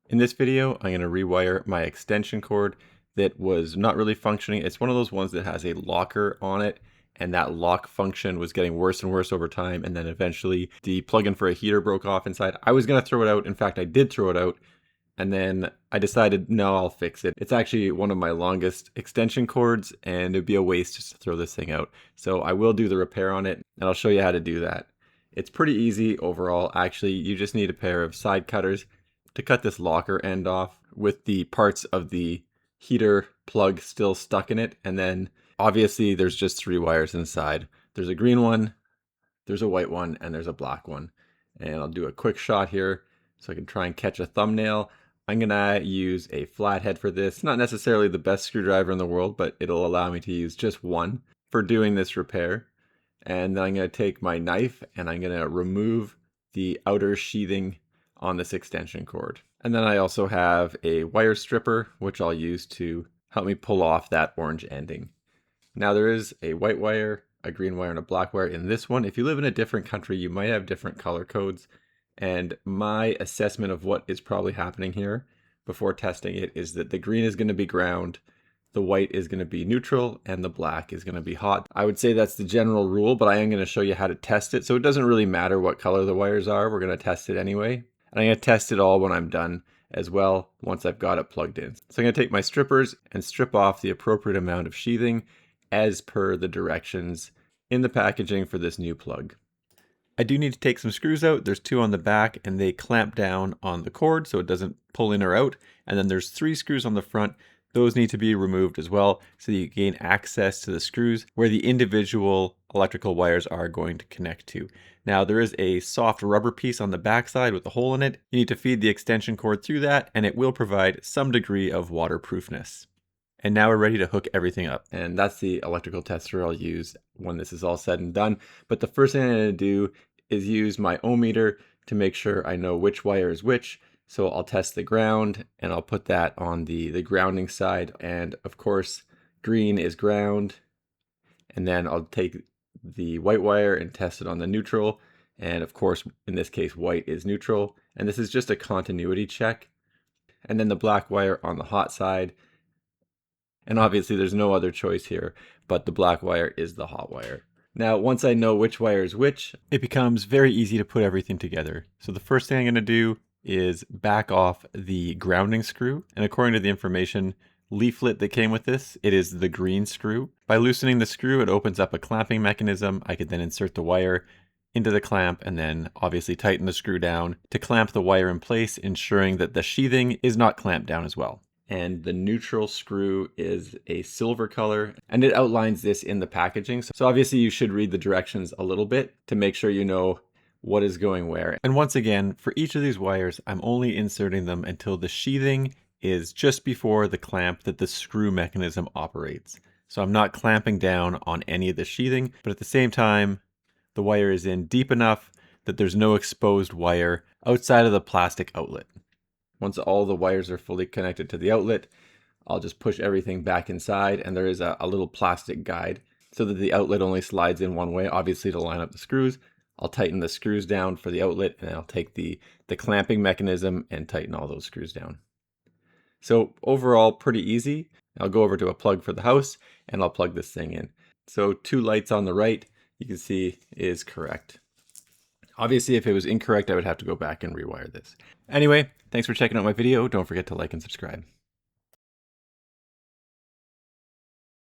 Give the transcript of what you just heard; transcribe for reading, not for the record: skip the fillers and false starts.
In this video, I'm going to rewire my extension cord that was not really functioning. It's one of those ones that has a locker on it, and that lock function was getting worse and worse over time, and then eventually the plug-in for a heater broke off inside. I was going to throw it out. In fact, I did throw it out, and then I decided, no, I'll fix it. It's actually one of my longest extension cords, and it'd be a waste just to throw this thing out. So I will do the repair on it, and I'll show you how to do that. It's pretty easy overall. Actually, you just need a pair of side cutters to cut this locker end off with the parts of the heater plug still stuck in it. And then obviously there's just 3 wires inside. There's a green one, there's a white one, and there's a black one. And I'll do a quick shot here so I can try and catch a thumbnail. I'm gonna use a flathead for this. Not necessarily the best screwdriver in the world, but it'll allow me to use just one for doing this repair. And then I'm gonna take my knife and I'm gonna remove the outer sheathing on this extension cord. And then I also have a wire stripper, which I'll use to help me pull off that orange ending. Now there is a white wire, a green wire, and a black wire in this one. If you live in a different country, you might have different color codes. And my assessment of what is probably happening here before testing it is that the green is going to be ground, the white is going to be neutral, and the black is going to be hot. I would say that's the general rule, but I am going to show you how to test it. So it doesn't really matter what color the wires are. We're going to test it anyway. And I'm going to test it all when I'm done as well, once I've got it plugged in. So I'm going to take my strippers and strip off the appropriate amount of sheathing as per the directions in the packaging for this new plug. I do need to take some screws out. There's 2 on the back and they clamp down on the cord so it doesn't pull in or out. And then there's 3 screws on the front. Those need to be removed as well so that you gain access to the screws where the individual electrical wires are going to connect to. Now there is a soft rubber piece on the backside with a hole in it. You need to feed the extension cord through that and it will provide some degree of waterproofness. And now we're ready to hook everything up. And that's the electrical tester I'll use when this is all said and done. But the first thing I'm going to do is use my ohm meter to make sure I know which wire is which. So I'll test the ground and I'll put that on the grounding side. And of course, green is ground. And then I'll take the white wire and test it on the neutral. And of course, in this case, white is neutral. And this is just a continuity check. And then the black wire on the hot side. And obviously there's no other choice here, but the black wire is the hot wire. Now, once I know which wire is which, it becomes very easy to put everything together. So the first thing I'm going to do is back off the grounding screw. And according to the information leaflet that came with this, it is the green screw. By loosening the screw, it opens up a clamping mechanism. I could then insert the wire into the clamp and then obviously tighten the screw down to clamp the wire in place, ensuring that the sheathing is not clamped down as well. And the neutral screw is a silver color, and it outlines this in the packaging. So obviously you should read the directions a little bit to make sure you know what is going where. And once again, for each of these wires, I'm only inserting them until the sheathing is just before the clamp that the screw mechanism operates. So I'm not clamping down on any of the sheathing, but at the same time, the wire is in deep enough that there's no exposed wire outside of the plastic outlet. Once all the wires are fully connected to the outlet, I'll just push everything back inside, and there is a little plastic guide so that the outlet only slides in one way, obviously to line up the screws. I'll tighten the screws down for the outlet, and I'll take the clamping mechanism and tighten all those screws down. So overall, pretty easy. I'll go over to a plug for the house, and I'll plug this thing in. So 2 lights on the right, you can see is correct. Obviously, if it was incorrect, I would have to go back and rewire this. Anyway, thanks for checking out my video. Don't forget to like and subscribe.